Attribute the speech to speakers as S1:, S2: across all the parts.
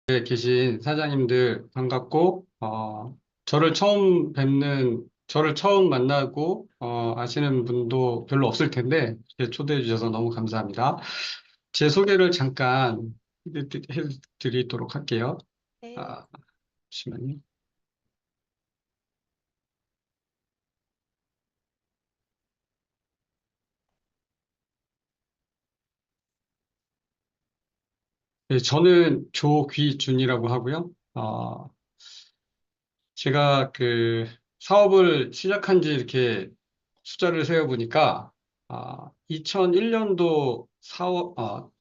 S1: 계신 사장님들 반갑고, 저를 처음 만나고, 아시는 분도 별로 없을 텐데, 이렇게 초대해 주셔서 너무 감사합니다. 제 소개를 잠깐 해드리도록 할게요.
S2: 네.
S1: 아, 잠시만요. 네, 저는 조귀준이라고 하고요. 제가 그 사업을 시작한 지 이렇게 숫자를 세어보니까, 2001년도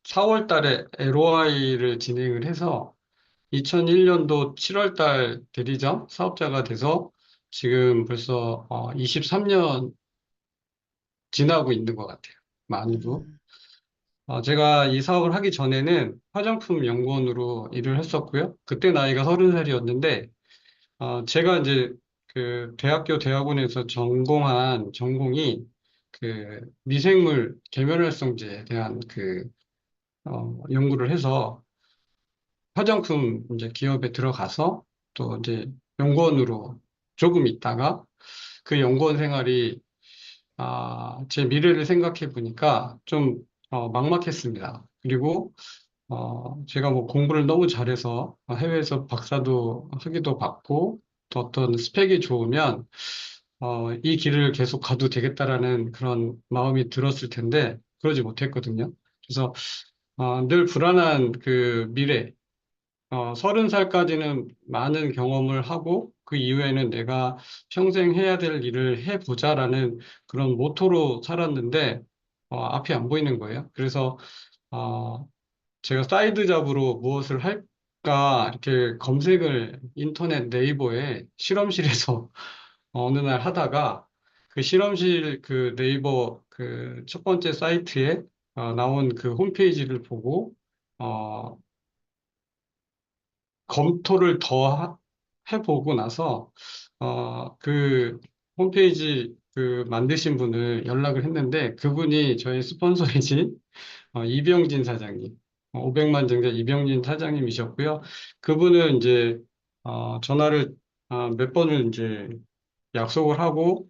S1: 4월 달에 LOI를 진행을 해서 2001년도 7월 달 대리점 사업자가 돼서 지금 벌써 23년 지나고 있는 것 같아요. 만으로.
S2: 음,
S1: 제가 이 사업을 하기 전에는 화장품 연구원으로 일을 했었고요. 그때 나이가 30살이었는데, 제가 이제 그 대학교 대학원에서 전공한 전공이 그 미생물 계면활성제에 대한 연구를 해서 화장품 이제 기업에 들어가서 또 이제 연구원으로 조금 있다가 그 연구원 생활이 제 미래를 생각해 보니까 좀 막막했습니다. 그리고 제가 뭐 공부를 너무 잘해서 해외에서 박사도 학위도 받고 또 어떤 스펙이 좋으면 이 길을 계속 가도 되겠다라는 그런 마음이 들었을 텐데 그러지 못했거든요. 그래서 늘 불안한 그 미래, 30살까지는 많은 경험을 하고 그 이후에는 내가 평생 해야 될 일을 해보자라는 그런 모토로 살았는데 앞이 안 보이는 거예요. 그래서 어, 제가 사이드 잡으로 무엇을 할까 이렇게 검색을 인터넷 네이버에 실험실에서 어느 날 하다가 그 실험실 그 네이버 그 첫 번째 사이트에 나온 그 홈페이지를 보고 어, 검토를 더 해보고 나서 그 홈페이지 그 만드신 분을 연락을 했는데 그분이 저희 스폰서이신 이병진 사장님, 500만 정자 이병진 사장님이셨고요. 그분은 이제 전화를 몇 번을 이제 약속을 하고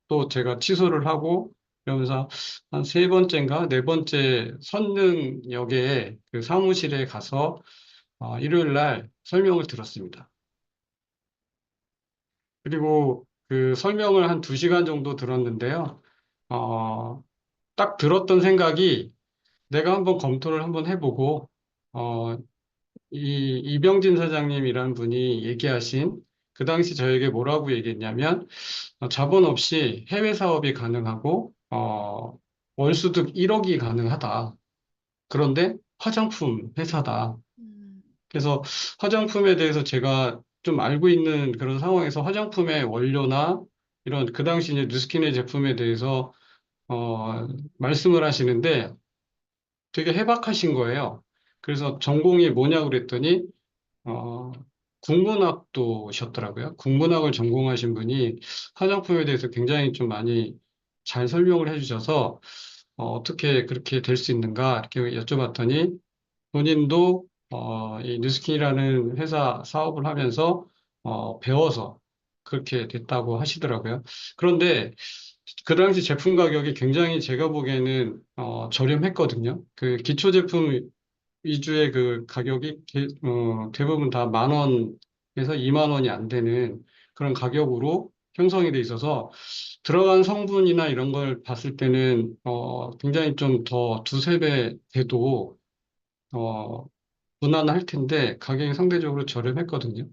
S1: 또 제가 취소를 하고 그러면서 한 세 번째인가 네 번째 선릉역에 그 사무실에 가서 일요일 날 설명을 들었습니다. 그리고 그 설명을 한 2시간 정도 들었는데요. 어, 딱 들었던 생각이 내가 한번 검토를 한번 해보고, 어, 이 이병진 사장님이라는 분이 얘기하신 그 당시 저에게 뭐라고 얘기했냐면, 자본 없이 해외 사업이 가능하고, 월수득 1억이 가능하다. 그런데 화장품 회사다.
S2: 음,
S1: 그래서 화장품에 대해서 제가 좀 알고 있는 그런 상황에서 화장품의 원료나 이런 그 당시 이제 뉴스킨의 제품에 대해서 말씀을 하시는데 되게 해박하신 거예요. 그래서 전공이 뭐냐고 그랬더니 어, 국문학도셨더라고요. 국문학을 전공하신 분이 화장품에 대해서 굉장히 좀 많이 잘 설명을 해주셔서 어떻게 그렇게 될 수 있는가 이렇게 여쭤봤더니 본인도 이 뉴스킨이라는 회사 사업을 하면서 배워서 그렇게 됐다고 하시더라고요. 그런데 그 당시 제품 가격이 굉장히 제가 보기에는 저렴했거든요. 그 기초 제품 위주의 그 가격이 대부분 다 10,000원에서 20,000원이 안 되는 그런 가격으로 형성이 돼 있어서 들어간 성분이나 이런 걸 봤을 때는 굉장히 좀 더 두세 배 돼도 어, 무난할 텐데 가격이 상대적으로 저렴했거든요.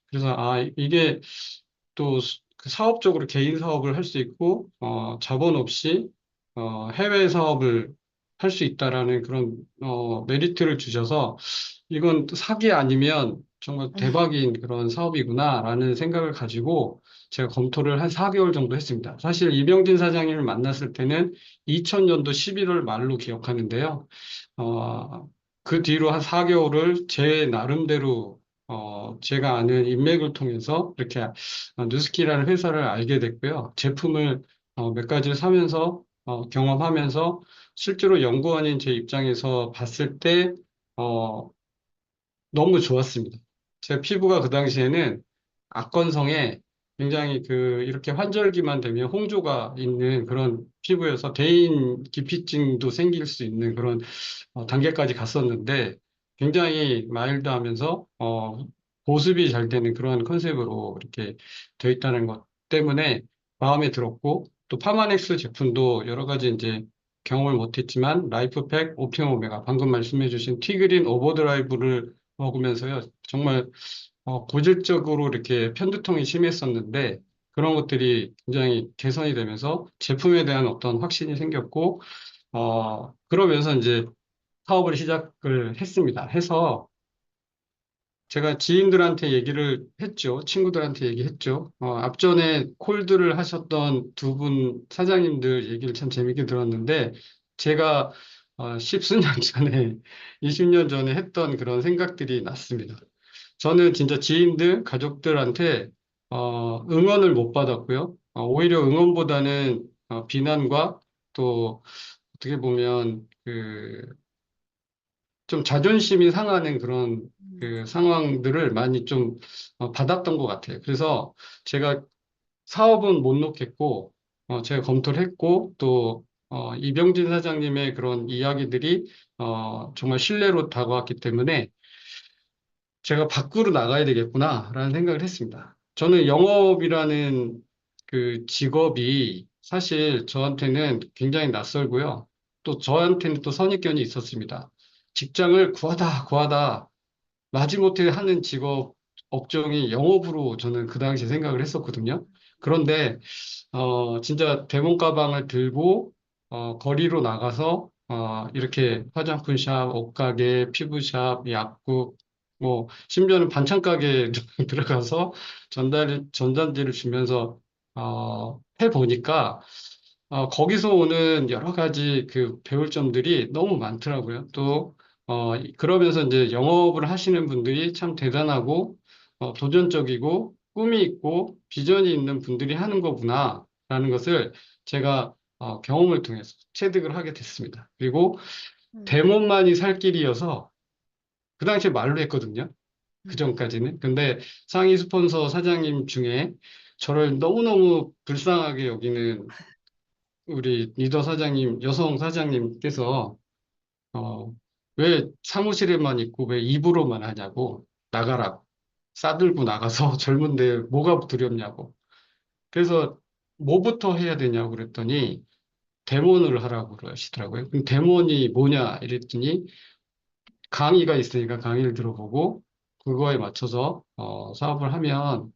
S1: 그래서 이게 또 그 사업적으로 개인 사업을 할 수 있고 자본 없이 해외 사업을 할 수 있다라는 그런 메리트를 주셔서 이건 또 사기 아니면 정말 대박인 그런 사업이구나라는 생각을 가지고 제가 검토를 한 4개월 정도 했습니다. 사실 이병진 사장님을 만났을 때는 2000년도 11월 말로 기억하는데요. 어, 그 뒤로 한 4개월을 제 나름대로 제가 아는 인맥을 통해서 이렇게 뉴스키라는 회사를 알게 됐고요. 제품을 몇 가지를 사면서 경험하면서 실제로 연구원인 제 입장에서 봤을 때 어, 너무 좋았습니다. 제 피부가 그 당시에는 악건성에 굉장히 이렇게 환절기만 되면 홍조가 있는 그런 피부여서 대인 기피증도 생길 수 있는 그런 단계까지 갔었는데 굉장히 마일드하면서 보습이 잘 되는 그런 컨셉으로 이렇게 되어 있다는 것 때문에 마음에 들었고 또 파마넥스 제품도 여러 가지 이제 경험을 못했지만 라이프팩, 오핑오메가 방금 말씀해주신 티그린 오버드라이브를 먹으면서요 정말 고질적으로 이렇게 편두통이 심했었는데 그런 것들이 굉장히 개선이 되면서 제품에 대한 어떤 확신이 생겼고 그러면서 이제 사업을 시작을 했습니다. 해서 제가 지인들한테 얘기를 했죠. 친구들한테 얘기했죠. 앞전에 콜드를 하셨던 두 분 사장님들 얘기를 참 재밌게 들었는데 제가 십수년 전에, 20년 전에 했던 그런 생각들이 났습니다. 저는 진짜 지인들, 가족들한테 응원을 못 받았고요. 오히려 응원보다는 비난과 또 어떻게 보면 좀 자존심이 상하는 그런 상황들을 많이 좀 받았던 것 같아요. 그래서 제가 사업은 못 놓겠고, 제가 검토를 했고, 또, 이병진 사장님의 그런 이야기들이, 정말 신뢰로 다가왔기 때문에 제가 밖으로 나가야 되겠구나라는 생각을 했습니다. 저는 영업이라는 그 직업이 사실 저한테는 굉장히 낯설고요. 또 저한테는 또 선입견이 있었습니다. 직장을 구하다, 구하다, 마지못해 하는 직업, 업종이 영업으로 저는 그 당시에 생각을 했었거든요. 그런데, 진짜 대문 가방을 들고, 거리로 나가서, 이렇게 화장품 샵, 옷가게, 피부샵, 약국, 뭐, 심지어는 반찬 가게 들어가서 전단지를 주면서, 해보니까, 거기서 오는 여러 가지 배울 점들이 너무 많더라고요. 또, 그러면서 이제 영업을 하시는 분들이 참 대단하고, 도전적이고, 꿈이 있고, 비전이 있는 분들이 하는 거구나라는 것을 제가 경험을 통해서 체득을 하게 됐습니다. 그리고
S2: 음,
S1: 대문만이 살 길이어서 그 당시에 말로 했거든요. 그
S2: 음,
S1: 전까지는. 근데 상위 스폰서 사장님 중에 저를 너무너무 불쌍하게 여기는 우리 리더 사장님, 여성 사장님께서 어, 왜 사무실에만 있고 왜 입으로만 하냐고 나가라고 싸들고 나가서 젊은데 뭐가 두렵냐고 그래서 뭐부터 해야 되냐고 그랬더니 데모를 하라고 그러시더라고요. 그럼 데모니 뭐냐 이랬더니 강의가 있으니까 강의를 들어보고 그거에 맞춰서 사업을 하면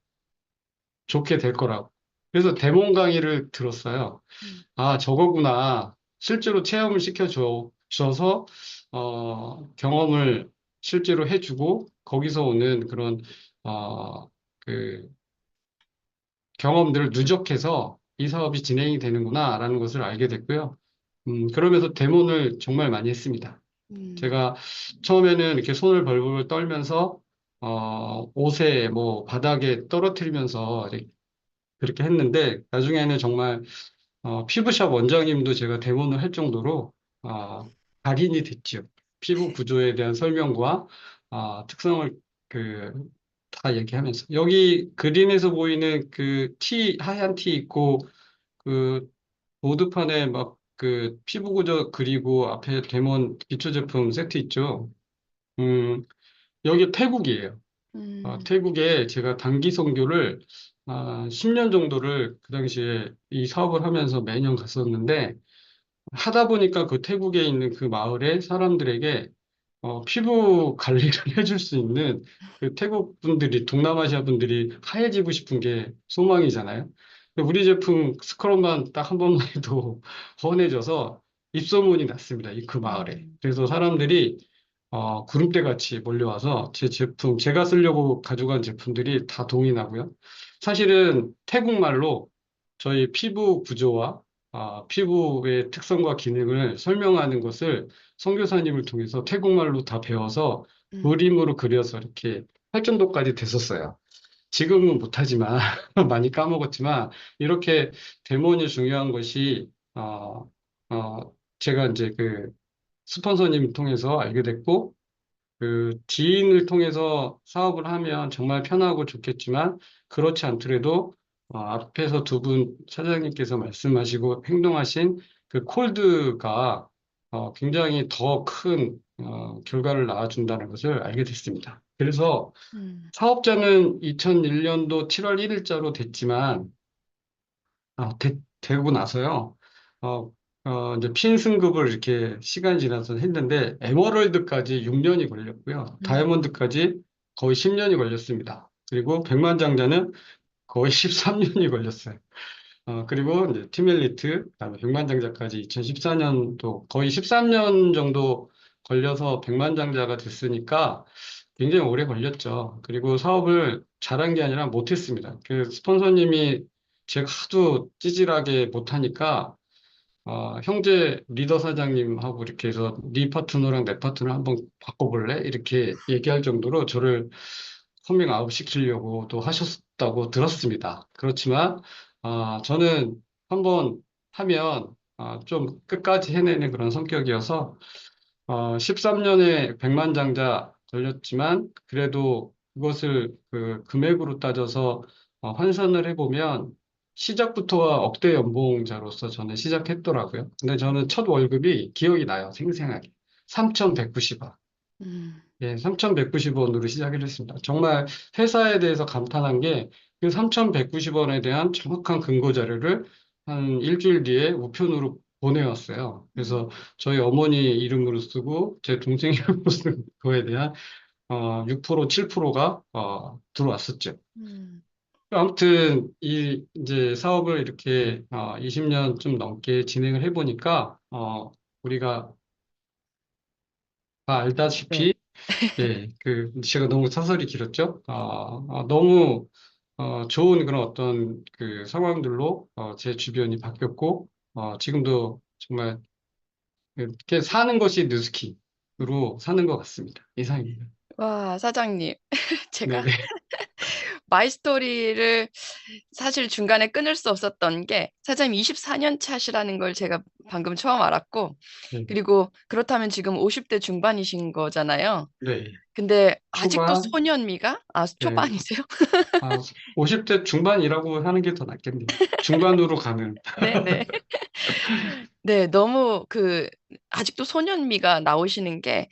S1: 좋게 될 거라고. 그래서 데모 강의를 들었어요.
S2: 음,
S1: 아, 저거구나. 실제로 체험을 시켜줘서, 경험을 실제로 해주고, 거기서 오는 그런, 어, 그, 경험들을 누적해서 이 사업이 진행이 되는구나라는 것을 알게 됐고요. 그러면서 데모를 정말 많이 했습니다.
S2: 음,
S1: 제가 처음에는 이렇게 손을 벌벌 떨면서, 옷에 뭐 바닥에 떨어뜨리면서 이렇게 그렇게 했는데, 나중에는 정말 피부샵 원장님도 제가 대본을 할 정도로 각인이 됐죠. 피부 구조에 대한 설명과 특성을 그, 다 얘기하면서 여기 그림에서 보이는 하얀 티 있고 그 보드판에 막 피부 구조 그리고 앞에 데몬 기초 제품 세트 있죠. 여기 태국이에요.
S2: 음,
S1: 태국에 제가 단기 선교를 10년 정도를 그 당시에 이 사업을 하면서 매년 갔었는데 하다 보니까 그 태국에 있는 그 마을의 사람들에게 피부 관리를 해줄 수 있는 그 태국 분들이, 동남아시아 분들이 하얘지고 싶은 게 소망이잖아요. 근데 우리 제품 스크럽만 딱 한 번만 해도 헌해져서 입소문이 났습니다. 그 마을에.
S2: 음,
S1: 그래서 사람들이 구름대 같이 몰려와서 제 제품, 제가 쓰려고 가져간 제품들이 다 동이 나고요. 사실은 태국말로 저희 피부 구조와 피부의 특성과 기능을 설명하는 것을 선교사님을 통해서 태국말로 다 배워서
S2: 음,
S1: 그림으로 그려서 이렇게 할 정도까지 됐었어요. 지금은 못하지만 많이 까먹었지만 이렇게 데모니 중요한 것이 제가 이제 스폰서님 통해서 알게 됐고 그 지인을 통해서 사업을 하면 정말 편하고 좋겠지만 그렇지 않더라도 앞에서 두 분 사장님께서 말씀하시고 행동하신 그 콜드가 굉장히 더 큰 결과를 낳아준다는 것을 알게 됐습니다. 그래서
S2: 음,
S1: 사업자는 2001년도 7월 1일자로 됐지만 되고 나서요. 어, 이제 핀 승급을 이렇게 시간이 지나서 했는데, 에머럴드까지 6년이 걸렸고요.
S2: 음,
S1: 다이아몬드까지 거의 10년이 걸렸습니다. 그리고 백만장자는 거의 13년이 걸렸어요. 그리고 이제 팀엘리트, 그다음에 백만장자까지 2014년도 거의 13년 정도 걸려서 백만장자가 됐으니까 굉장히 오래 걸렸죠. 그리고 사업을 잘한 게 아니라 못했습니다. 그 스폰서님이 제가 하도 찌질하게 못하니까 형제 리더 사장님하고 이렇게 해서 네 파트너랑 내 파트너 한번 바꿔볼래? 이렇게 얘기할 정도로 저를 커밍 아웃 시키려고 또 하셨다고 들었습니다. 그렇지만 저는 한번 하면 좀 끝까지 해내는 그런 성격이어서 13년에 백만장자 걸렸지만 그래도 그것을 그 금액으로 따져서 환산을 해보면 시작부터가 억대 연봉자로서 저는 시작했더라고요. 근데 저는 첫 월급이 기억이 나요. 생생하게. 3,190원.
S2: 음,
S1: 예, 3,190원으로 시작을 했습니다. 정말 회사에 대해서 감탄한 게 그 3,190원에 대한 정확한 근거 자료를 한 일주일 뒤에 우편으로 보내왔어요.
S2: 음,
S1: 그래서 저희 어머니 이름으로 쓰고 제 동생 이름으로 쓴 거에 대한 6%, 7%가 들어왔었죠.
S2: 음.
S1: 아무튼 이 이제 사업을 이렇게 20년 좀 넘게 진행을 해보니까 우리가 다
S2: 네.
S1: 알다시피 예, 그, 제가 너무 사설이 길었죠? 너무, 좋은 그런 어떤 그 상황들로, 제 주변이 바뀌었고, 지금도 정말 이렇게 사는 것이 느스키로 사는 것 같습니다. 이상입니다.
S2: 와, 사장님. 제가
S1: 네네.
S2: 마이스토리를 사실 중간에 끊을 수 없었던 게 사장님 24년 차시라는 걸 제가 방금 처음 알았고,
S1: 네.
S2: 그리고 그렇다면 지금 50대 중반이신 거잖아요.
S1: 네.
S2: 근데 아직도
S1: 초반,
S2: 소년미가? 아,
S1: 네.
S2: 초반이세요?
S1: 50대 중반이라고 하는 게 더 낫겠네요. 중반으로 가는.
S2: 네네. 네, 너무 아직도 소년미가 나오시는 게,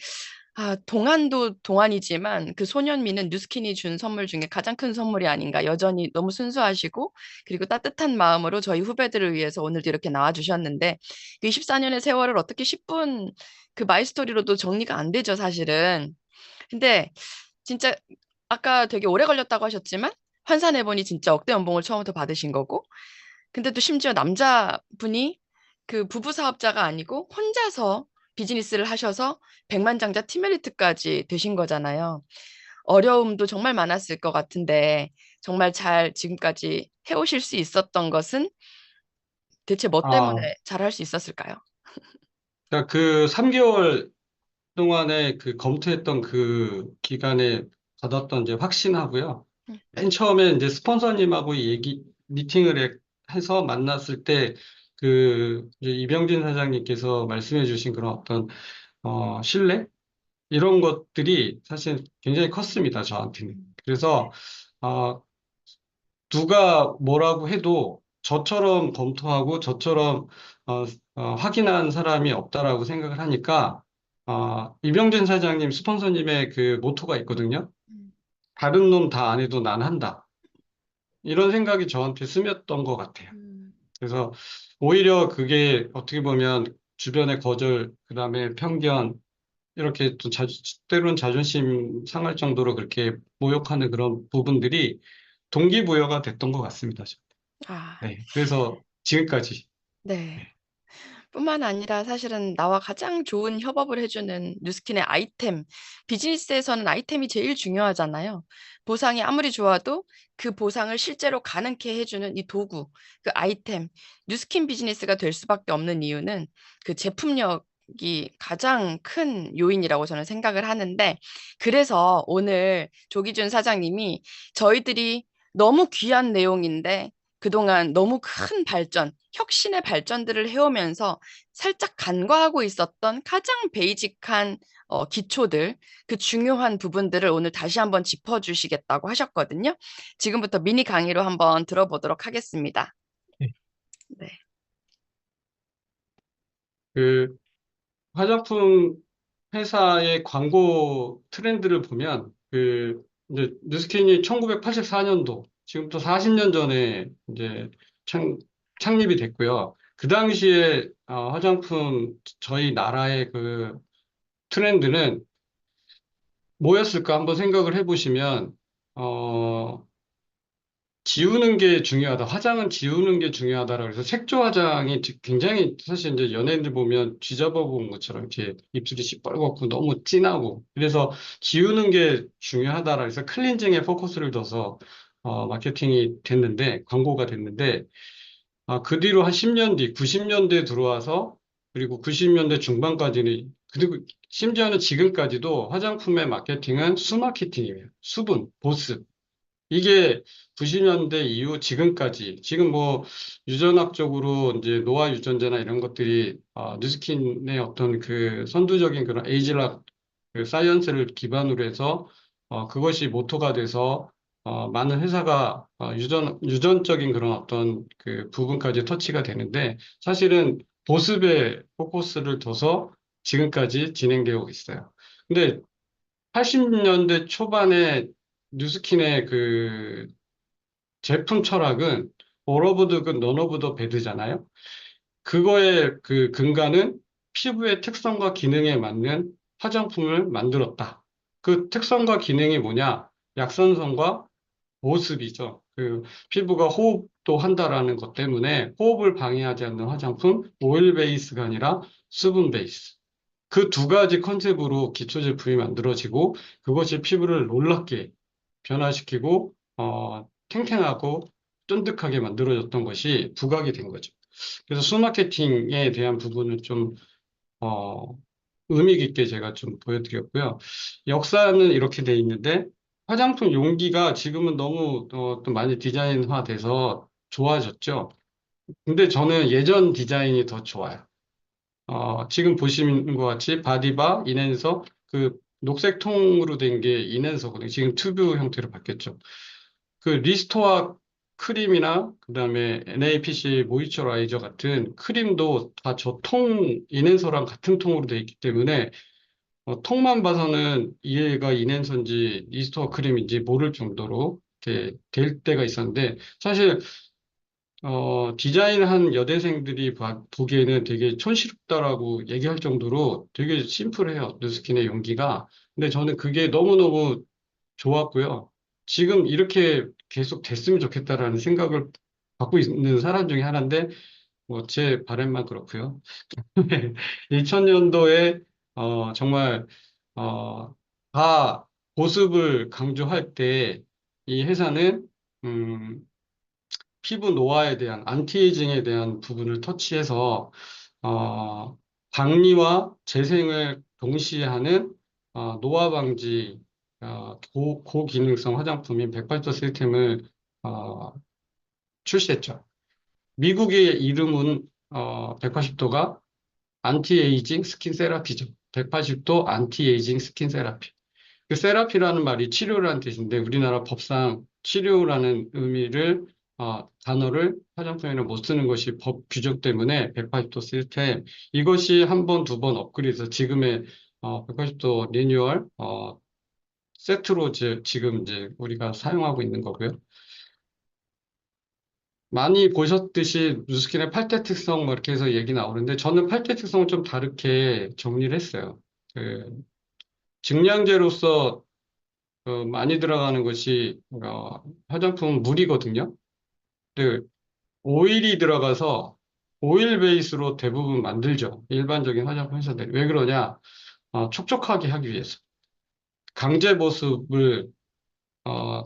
S2: 동안도 동안이지만 그 소년미는 뉴스킨이 준 선물 중에 가장 큰 선물이 아닌가. 여전히 너무 순수하시고, 그리고 따뜻한 마음으로 저희 후배들을 위해서 오늘도 이렇게 나와주셨는데, 그 24년의 세월을 어떻게 10분 그 마이스토리로도 정리가 안 되죠, 사실은. 근데 진짜 아까 되게 오래 걸렸다고 하셨지만, 환산해보니 진짜 억대 연봉을 처음부터 받으신 거고, 근데 또 심지어 남자분이 그 부부 사업자가 아니고 혼자서 비즈니스를 하셔서 백만장자 팀메리트까지 되신 거잖아요. 어려움도 정말 많았을 것 같은데 정말 잘 지금까지 해오실 수 있었던 것은 대체 뭐 때문에
S1: 아,
S2: 잘 할 수 있었을까요?
S1: 그러니까 그 3개월 동안에 그 검토했던 그 기간에 받았던 이제 확신하고요.
S2: 음,
S1: 맨 처음에 이제 스폰서님하고 미팅을 해서 만났을 때 그 이제 이병진 사장님께서 말씀해 주신 그런 어떤, 신뢰? 이런 것들이 사실 굉장히 컸습니다, 저한테는. 그래서, 어, 누가 뭐라고 해도 저처럼 검토하고 저처럼, 어, 확인한 사람이 없다라고 생각을 하니까, 이병진 사장님, 스폰서님의 그 모토가 있거든요.
S2: 음,
S1: 다른 놈 다 안 해도 난 한다. 이런 생각이 저한테 스며던 것 같아요.
S2: 음,
S1: 그래서 오히려 그게 어떻게 보면 주변의 거절, 그다음에 편견, 이렇게 또 때로는 자존심 상할 정도로 그렇게 모욕하는 그런 부분들이 동기부여가 됐던 것 같습니다.
S2: 아,
S1: 네. 그래서 지금까지.
S2: 네.
S1: 네.
S2: 뿐만 아니라 사실은 나와 가장 좋은 협업을 해주는 뉴스킨의 아이템, 비즈니스에서는 아이템이 제일 중요하잖아요. 보상이 아무리 좋아도 그 보상을 실제로 가능케 해주는 이 도구, 그 아이템, 뉴스킨 비즈니스가 될 수밖에 없는 이유는 그 제품력이 가장 큰 요인이라고 저는 생각을 하는데, 그래서 오늘 조기준 사장님이 저희들이 너무 귀한 내용인데 그동안 너무 큰 발전, 혁신의 발전들을 해오면서 살짝 간과하고 있었던 가장 베이직한 기초들, 그 중요한 부분들을 오늘 다시 한번 짚어주시겠다고 하셨거든요. 지금부터 미니 강의로 한번 들어보도록 하겠습니다.
S1: 네.
S2: 네.
S1: 그 화장품 회사의 광고 트렌드를 보면 이제 뉴스킨이 1984년도 지금부터 40년 전에 이제 창립이 됐고요. 그 당시에 화장품 저희 나라의 그 트렌드는 뭐였을까 한번 생각을 해보시면 어, 지우는 게 중요하다. 화장은 지우는 게 중요하다라고 해서 색조 화장이 굉장히 사실 이제 연예인들 보면 쥐잡아 본 것처럼 이렇게 입술이 시뻘겋고 너무 진하고 그래서 지우는 게 중요하다라고 해서 클렌징에 포커스를 둬서 마케팅이 됐는데 광고가 됐는데 그 뒤로 한 10년 뒤 90년대 들어와서 그리고 90년대 중반까지는 그리고 심지어는 지금까지도 화장품의 마케팅은 수마케팅이에요. 수분, 보습. 이게 90년대 이후 지금까지, 지금 뭐 유전학적으로 이제 노화 유전자나 이런 것들이 뉴스킨의 어떤 그 선두적인 그런 에이지락 그 사이언스를 기반으로 해서 그것이 모토가 돼서 많은 회사가 유전적인 그런 어떤 그 부분까지 터치가 되는데 사실은 보습에 포커스를 둬서 지금까지 진행되고 있어요. 근데 80년대 초반에 뉴스킨의 그 제품 철학은 all of the good, none of the bad잖아요. 그거의 그 근간은 피부의 특성과 기능에 맞는 화장품을 만들었다. 그 특성과 기능이 뭐냐? 약산성과 보습이죠. 그 피부가 호흡도 한다라는 것 때문에 호흡을 방해하지 않는 화장품, 오일 베이스가 아니라 수분 베이스. 그 두 가지 컨셉으로 기초 제품이 만들어지고 그것이 피부를 놀랍게 변화시키고 탱탱하고 쫀득하게 만들어졌던 것이 부각이 된 거죠. 그래서 수마케팅에 대한 부분을 좀 어, 의미 깊게 제가 좀 보여드렸고요. 역사는 이렇게 돼 있는데 화장품 용기가 지금은 너무 또 많이 디자인화돼서 좋아졌죠. 근데 저는 예전 디자인이 더 좋아요. 지금 보시는 것 같이 바디바, 인앤서, 그 녹색 통으로 된 게 인앤서거든요. 지금 튜브 형태로 바뀌었죠. 그 리스토아 크림이나 그다음에 NAPC 모이처라이저 같은 크림도 다 저 통, 인앤서랑 같은 통으로 돼 있기 때문에 통만 봐서는 이해가 인앤서인지 리스토아 크림인지 모를 정도로 이렇게 될 때가 있었는데 사실 디자인한 여대생들이 보기에는 되게 촌스럽다라고 얘기할 정도로 되게 심플해요. 뉴스킨의 용기가. 근데 저는 그게 너무너무 좋았고요. 지금 이렇게 계속 됐으면 좋겠다라는 생각을 갖고 있는 사람 중에 하나인데, 뭐, 제 바람만 그렇고요. 2000년도에, 정말, 어, 다 보습을 강조할 때, 이 회사는, 음, 피부 노화에 대한 안티에이징에 대한 부분을 터치해서 박리와 재생을 동시에 하는 노화 방지 고기능성 화장품인 108도 시스템을 어, 출시했죠. 미국의 이름은 180도가 안티에이징 스킨 세라피죠. 180도 안티에이징 스킨 세라피. 그 세라피라는 말이 치료라는 뜻인데 우리나라 법상 치료라는 의미를 단어를 화장품에는 못 쓰는 것이 법 규정 때문에 180도 시스템 이것이 한 번, 두 번 업그레이드해서 지금의 180도 리뉴얼 세트로 지금 이제 우리가 사용하고 있는 거고요. 많이 보셨듯이 누스킨의 8대 특성 뭐 이렇게 해서 얘기 나오는데 저는 8대 특성을 좀 다르게 정리를 했어요. 그 증량제로서 많이 들어가는 것이 화장품 물이거든요. 근데 오일이 들어가서 오일 베이스로 대부분 만들죠. 일반적인 화장품 회사들이. 왜 그러냐? 촉촉하게 하기 위해서. 강제 보습을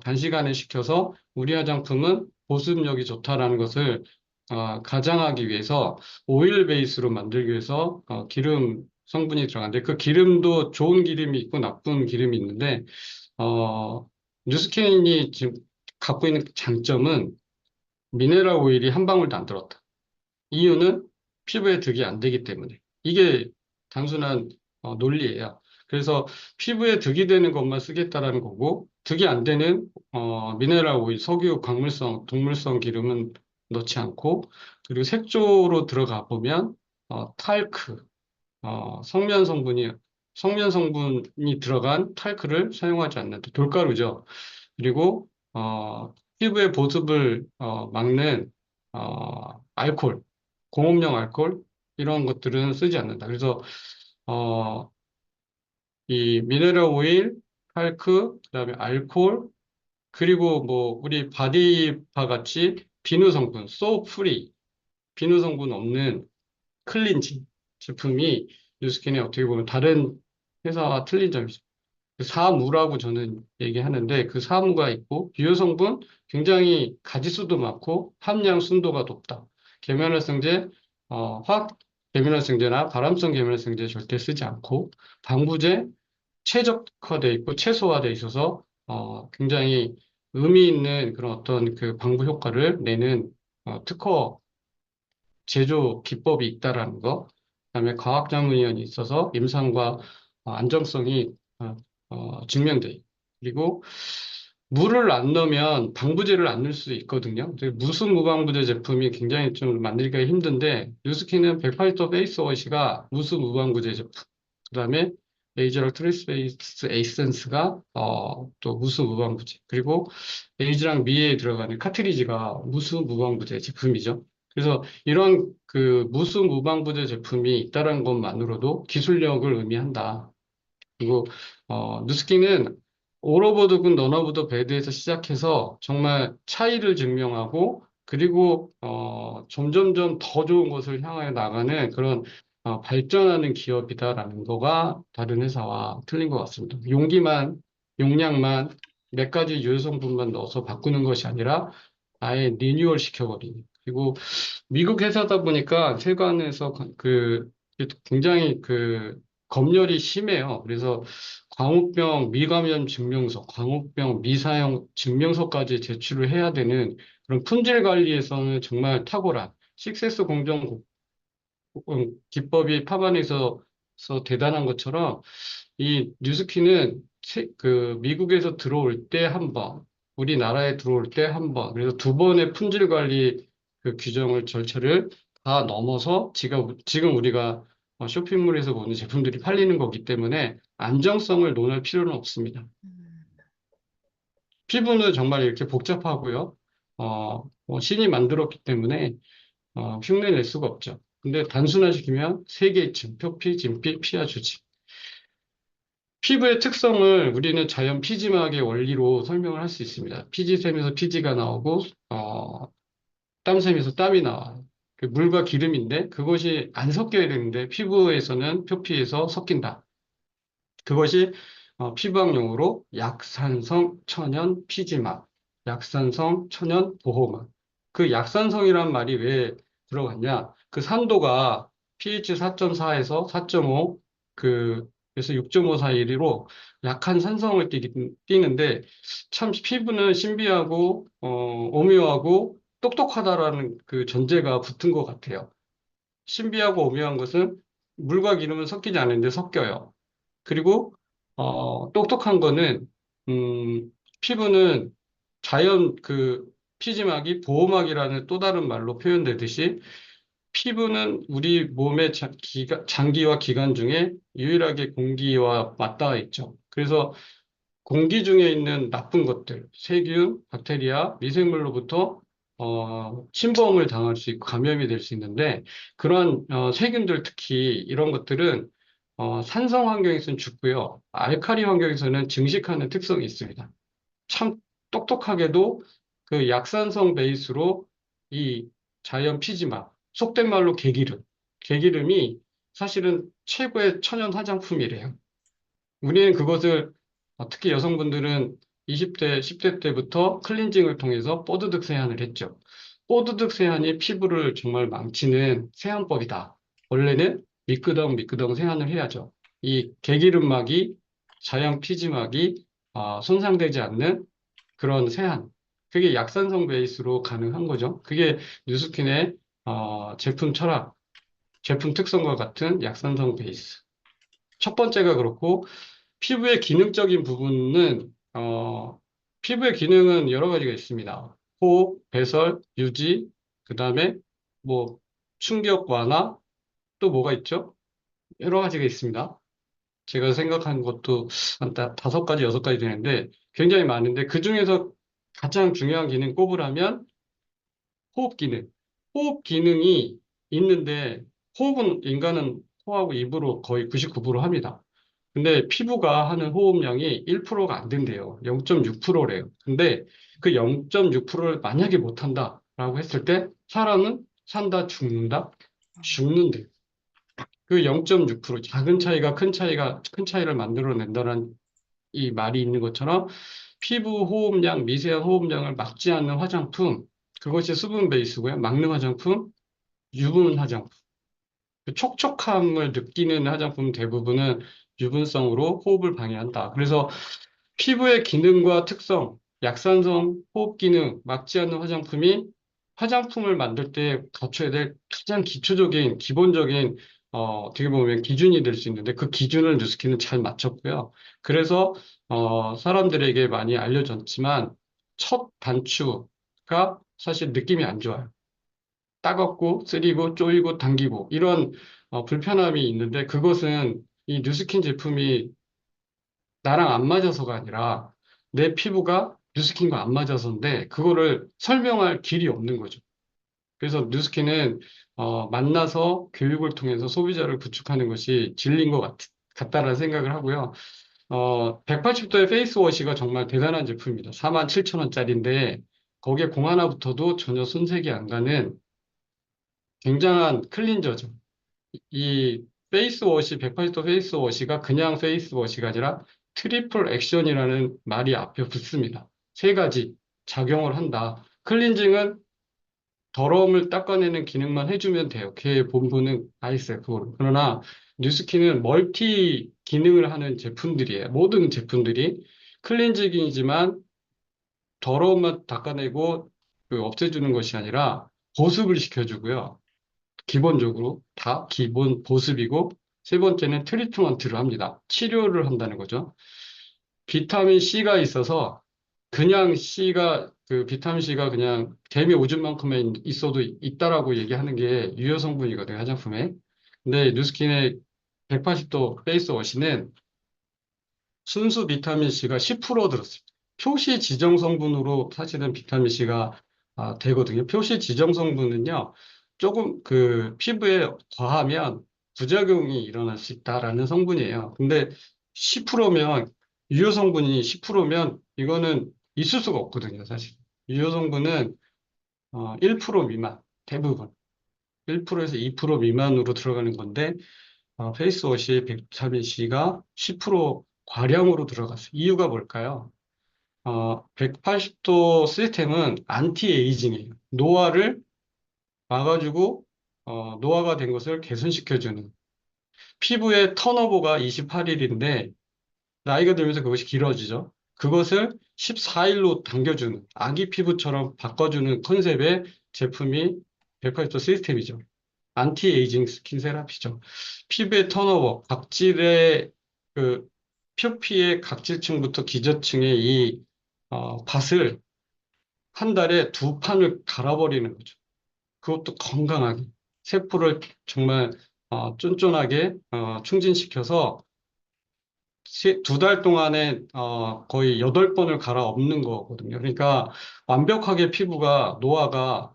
S1: 단시간에 시켜서 우리 화장품은 보습력이 좋다라는 것을 가장하기 위해서 오일 베이스로 만들기 위해서 기름 성분이 들어가는데 그 기름도 좋은 기름이 있고 나쁜 기름이 있는데 뉴스캔이 지금 갖고 있는 장점은 미네랄 오일이 한 방울도 안 들었다. 이유는 피부에 득이 안 되기 때문에. 이게 단순한 논리예요. 그래서 피부에 득이 되는 것만 쓰겠다라는 거고, 득이 안 되는 미네랄 오일, 석유, 광물성, 동물성 기름은 넣지 않고, 그리고 색조로 들어가 보면 탈크, 성면 성분이 들어간 탈크를 사용하지 않는다. 돌가루죠. 그리고 피부의 보습을 막는 알코올, 공업용 알코올 이런 것들은 쓰지 않는다. 그래서 어, 이 미네랄 오일, 탈크, 그다음에 알코올 그리고 뭐 우리 바디파 같이 비누 성분, 소 프리 비누 성분 없는 클린징 제품이 뉴스킨에 어떻게 보면 다른 회사와 틀린 점이죠. 그 사무라고 저는 얘기하는데 그 사무가 있고 유효 성분 굉장히 가지수도 많고 함량 순도가 높다. 계면활성제, 화학 계면활성제나 발암성 계면활성제 절대 쓰지 않고 방부제 최적화돼 있고 최소화돼 있어서 굉장히 의미 있는 그런 어떤 그 방부 효과를 내는 특허 제조 기법이 있다라는 거, 그다음에 과학자문위원이 있어서 임상과 안정성이 증명돼. 그리고 물을 안 넣으면 방부제를 안 넣을 수 있거든요. 무슨 무방부제 제품이 굉장히 좀 만들기가 힘든데 뉴스킨은 100% 베이스 워시가 무슨 무방부제 제품. 그다음에 에이즈락 트리스베이스 에이센스가 또 무수 무방부제. 그리고 에이즈랑 미에 들어가는 카트리지가 무수 무방부제 제품이죠. 그래서 이런 그 무수 무방부제 제품이 있다는 것만으로도 기술력을 의미한다. 그리고 누스키는 올 오버 더 굿, 넌 오브 더 배드에서 시작해서 정말 차이를 증명하고 그리고 점점점 더 좋은 것을 향하여 나가는 그런 발전하는 기업이다라는 거가 다른 회사와 틀린 것 같습니다. 용량만 몇 가지 유효 성분만 넣어서 바꾸는 것이 아니라 아예 리뉴얼 시켜버리는. 그리고 미국 회사다 보니까 세관에서 굉장히 그 검열이 심해요. 그래서 광우병 미감염 증명서, 광우병 미사용 증명서까지 제출을 해야 되는 그런 품질 관리에서는 정말 탁월한 식세스 공정 기법이 파반에서 대단한 것처럼 이 뉴스키는 그 미국에서 들어올 때 한 번, 우리나라에 들어올 때 한 번, 그래서 두 번의 품질 관리 그 규정을 절차를 다 넘어서 지금 우리가 쇼핑몰에서 보는 제품들이 팔리는 거기 때문에 안정성을 논할 필요는 없습니다. 피부는 정말 이렇게 복잡하고요. 신이 만들었기 때문에 흉내 낼 수가 없죠. 근데 단순화시키면 세계층, 표피, 진피, 피하 주지. 피부의 특성을 우리는 자연 피지막의 원리로 설명을 할 수 있습니다. 피지샘에서 피지가 나오고, 땀샘에서 땀이 나와요. 그 물과 기름인데 그것이 안 섞여야 되는데 피부에서는 표피에서 섞인다. 그것이 피부학 용어로 약산성 천연 피지막, 약산성 천연 보호막. 그 약산성이란 말이 왜 들어갔냐? 그 산도가 pH 4.4에서 4.5, 그래서 6.5 사이로 약한 산성을 띠는데 참 피부는 신비하고 오묘하고 똑똑하다라는 그 전제가 붙은 것 같아요. 신비하고 오묘한 것은 물과 기름은 섞이지 않는데 섞여요. 그리고 똑똑한 거는 피부는 자연 그 피지막이 보호막이라는 또 다른 말로 표현되듯이 피부는 우리 몸의 장기와 기관 중에 유일하게 공기와 맞닿아 있죠. 그래서 공기 중에 있는 나쁜 것들, 세균, 박테리아, 미생물로부터 침범을 당할 수 있고 감염이 될 수 있는데 그런 세균들 특히 이런 것들은 산성 환경에서는 죽고요. 알카리 환경에서는 증식하는 특성이 있습니다. 참 똑똑하게도 그 약산성 베이스로 이 자연 피지막, 속된 말로 개기름이 사실은 최고의 천연 화장품이래요. 우리는 그것을 특히 여성분들은 20대, 10대 때부터 클렌징을 통해서 뽀드득 세안을 했죠. 뽀드득 세안이 피부를 정말 망치는 세안법이다. 원래는 미끄덩 세안을 해야죠. 이 개기름막이 자연 피지막이 손상되지 않는 그런 세안. 그게 약산성 베이스로 가능한 거죠. 그게 뉴스킨의 제품 철학, 제품 특성과 같은 약산성 베이스. 첫 번째가 그렇고, 피부의 기능적인 부분은, 피부의 기능은 여러 가지가 있습니다. 호흡, 배설, 유지, 그 다음에 뭐, 충격 완화, 또 뭐가 있죠? 여러 가지가 있습니다. 제가 생각한 것도 한 다섯 가지, 여섯 가지 되는데 굉장히 많은데 그 중에서 가장 중요한 기능 꼽으라면 호흡 기능. 호흡 기능이 있는데 호흡은 인간은 코하고 입으로 거의 99% 합니다. 근데 피부가 하는 호흡량이 1%가 안 된대요. 0.6%래요. 근데 그 0.6%를 만약에 못한다라고 했을 때 사람은 산다, 죽는다? 죽는데. 그 0.6% 작은 차이가 큰 차이를 만들어낸다는 이 말이 있는 것처럼 피부 호흡량, 미세한 호흡량을 막지 않는 화장품, 그것이 수분 베이스고요. 막는 화장품, 유분 화장품. 그 촉촉함을 느끼는 화장품 대부분은 유분성으로 호흡을 방해한다. 그래서 피부의 기능과 특성, 약산성, 호흡 기능, 막지 않는 화장품이 화장품을 만들 때 갖춰야 될 가장 기초적인, 기본적인, 어떻게 보면 기준이 될 수 있는데 그 기준을 뉴스킨은 잘 맞췄고요. 그래서, 사람들에게 많이 알려졌지만 첫 단추가 사실 느낌이 안 좋아요. 따갑고, 쓰리고, 쪼이고, 당기고, 이런 불편함이 있는데 그것은 이 뉴스킨 제품이 나랑 안 맞아서가 아니라 내 피부가 뉴스킨과 안 맞아서인데 그거를 설명할 길이 없는 거죠. 그래서 뉴스킨은 만나서 교육을 통해서 소비자를 구축하는 것이 진리인 것 같다라는 생각을 하고요. 180도의 페이스워시가 정말 대단한 제품입니다. 47,000원짜리인데 거기에 공 하나 붙어도 전혀 손색이 안 가는 굉장한 클린저죠. 이 페이스워시, 180도 페이스워시가 그냥 페이스워시가 아니라 트리플 액션이라는 말이 앞에 붙습니다. 세 가지 작용을 한다. 클렌징은 더러움을 닦아내는 기능만 해주면 돼요. 걔의 본분은 다 있어요. 그거로. 그러나 뉴스킨은 멀티 기능을 하는 제품들이에요. 모든 제품들이 클렌징이지만 더러움만 닦아내고 그 없애주는 것이 아니라 보습을 시켜주고요. 기본적으로 다 기본 보습이고 세 번째는 트리트먼트를 합니다. 치료를 한다는 거죠. 비타민 C가 있어서 그냥 그 비타민 C가 그냥 개미 오줌만큼만 있어도 있다라고 얘기하는 게 유효 성분이거든요, 화장품에. 근데 뉴스킨의 180도 페이스워시는 순수 비타민 C가 10% 들었습니다. 표시 지정 성분으로 사실은 비타민 C가 되거든요. 표시 지정 성분은요, 조금 그 피부에 과하면 부작용이 일어날 수 있다라는 성분이에요. 근데 10%면, 유효 성분이 10%면 이거는 있을 수가 없거든요, 사실. 유효 성분은 1% 미만, 대부분. 1%에서 2% 미만으로 들어가는 건데, 페이스워시 비타민 C가 10% 과량으로 들어갔어요. 이유가 뭘까요? 180도 시스템은 안티에이징이에요. 노화를 막아주고, 노화가 된 것을 개선시켜주는. 피부의 턴오버가 28일인데, 나이가 들면서 그것이 길어지죠. 그것을 14일로 당겨주는, 아기 피부처럼 바꿔주는 컨셉의 제품이 180도 시스템이죠. 안티에이징 스킨 세라피죠. 피부의 턴오버, 각질의 그 표피의 각질층부터 기저층의 이 밭을 한 달에 두 판을 갈아버리는 거죠. 그것도 건강하게 세포를 정말 쫀쫀하게 충진시켜서 두 달 동안에 거의 8번을 갈아엎는 거거든요. 그러니까 완벽하게 피부가 노화가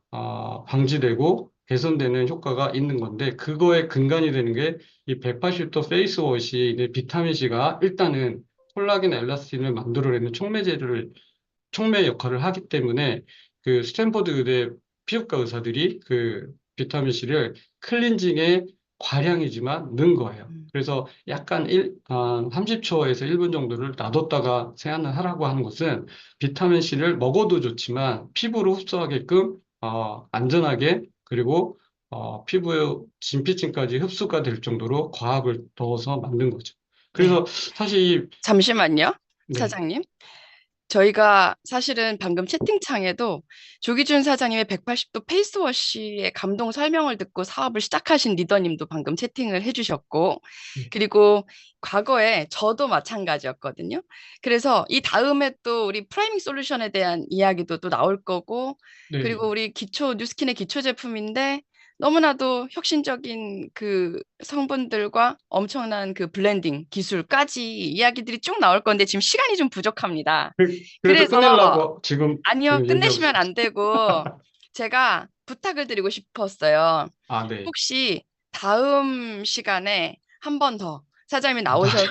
S1: 방지되고 개선되는 효과가 있는 건데 그거의 근간이 되는 게 이 180도 페이스워시 비타민 C가 일단은 콜라겐 엘라스틴을 만들어내는 촉매 역할을 하기 때문에 그 스탠퍼드 의대 피부과 의사들이 그 비타민 C를 클렌징에 과량이지만 넣은 거예요.
S2: 음,
S1: 그래서 약간 30초에서 1분 정도를 놔뒀다가 세안을 하라고 하는 것은 비타민 C를 먹어도 좋지만 피부로 흡수하게끔 안전하게 그리고 피부의 진피층까지 흡수가 될 정도로 과학을 넣어서 만든 거죠.
S2: 네.
S1: 그래서 사실
S2: 잠시만요,
S1: 네,
S2: 사장님. 저희가 사실은 방금 채팅창에도 조기준 사장님의 180도 페이스워시의 감동 설명을 듣고 사업을 시작하신 리더님도 방금 채팅을 해주셨고, 그리고 과거에 저도 마찬가지였거든요. 그래서 이 다음에 또 우리 프라이밍 솔루션에 대한 이야기도 또 나올 거고,
S1: 네.
S2: 그리고 우리 뉴스킨의 기초 제품인데 너무나도 혁신적인 그 성분들과 엄청난 그 블렌딩 기술까지 이야기들이 쭉 나올 건데 지금 시간이 좀 부족합니다.
S1: 그래서
S2: 그래서
S1: 끝내려고 지금
S2: 아니요,
S1: 얘기하고
S2: 끝내시면
S1: 있습니다.
S2: 안 되고 제가 부탁을 드리고 싶었어요.
S1: 아, 네.
S2: 혹시 다음 시간에 한 번 더 사장님이 나오셔서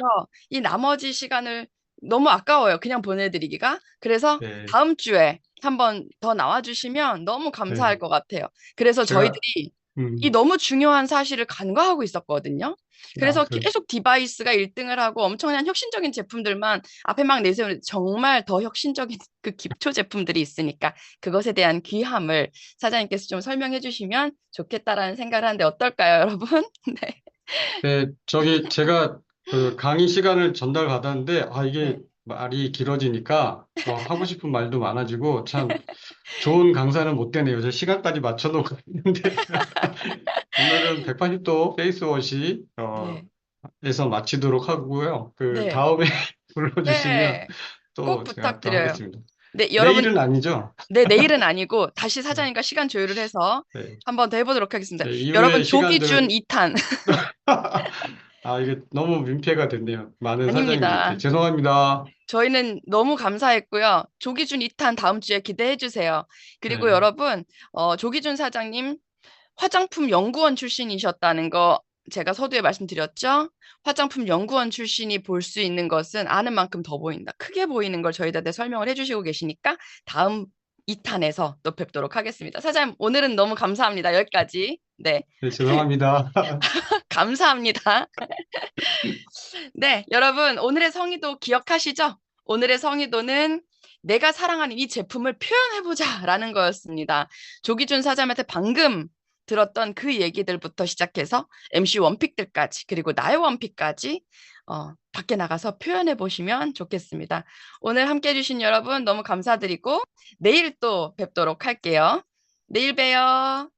S2: 이 나머지 시간을 너무 아까워요. 그냥 보내드리기가. 그래서
S1: 네,
S2: 다음 주에 한 번 더 나와주시면 너무 감사할
S1: 네.
S2: 것 같아요. 그래서
S1: 제가,
S2: 저희들이 이
S1: 음,
S2: 너무 중요한 사실을 간과하고 있었거든요. 그래서
S1: 그래.
S2: 계속 디바이스가 1등을 하고 엄청난 혁신적인 제품들만 앞에 막 내세우는 정말 더 혁신적인 그 기초 제품들이 있으니까 그것에 대한 귀함을 사장님께서 좀 설명해 주시면 좋겠다라는 생각을 하는데 어떨까요, 여러분? 네.
S1: 네, 제가 그 강의 시간을 전달받았는데, 이게
S2: 네.
S1: 말이 길어지니까, 하고 싶은 말도 많아지고, 참 좋은 강사는 못 되네요. 제 시간까지 맞춰놓고 있는데, 오늘은 180도 페이스워시,
S2: 네.
S1: 에서 마치도록 하고요. 그
S2: 네.
S1: 다음에 불러주시면
S2: 네. 꼭
S1: 또 제가 또
S2: 부탁드려요.
S1: 하겠습니다.
S2: 네, 여러분,
S1: 내일은 아니죠?
S2: 네, 내일은 아니고 다시
S1: 네,
S2: 사장님과 시간 조율을 해서
S1: 네.
S2: 한 번 더 해보도록 하겠습니다.
S1: 네, 이후에
S2: 여러분, 조기준
S1: 시간들,
S2: 2탄
S1: 이게 너무 민폐가 됐네요. 많은 사장님들께.
S2: 아닙니다.
S1: 죄송합니다.
S2: 저희는 너무 감사했고요. 조기준 2탄 다음 주에 기대해 주세요. 그리고
S1: 네,
S2: 여러분, 조기준 사장님 화장품 연구원 출신이셨다는 거 제가 서두에 말씀드렸죠? 화장품 연구원 출신이 볼 수 있는 것은 아는 만큼 더 보인다. 크게 보이는 걸 저희한테 설명을 해주시고 계시니까 다음 2탄에서 또 뵙도록 하겠습니다. 사장님, 오늘은 너무 감사합니다. 여기까지. 네,
S1: 네, 죄송합니다.
S2: 감사합니다. 네, 여러분, 오늘의 성의도 기억하시죠? 오늘의 성의도는 내가 사랑하는 이 제품을 표현해보자 라는 거였습니다. 조기준 사장한테 방금 들었던 그 얘기들부터 시작해서 MC 원픽들까지, 그리고 나의 원픽까지 밖에 나가서 표현해 보시면 좋겠습니다. 오늘 함께 해주신 여러분 너무 감사드리고 내일 또 뵙도록 할게요. 내일 봬요.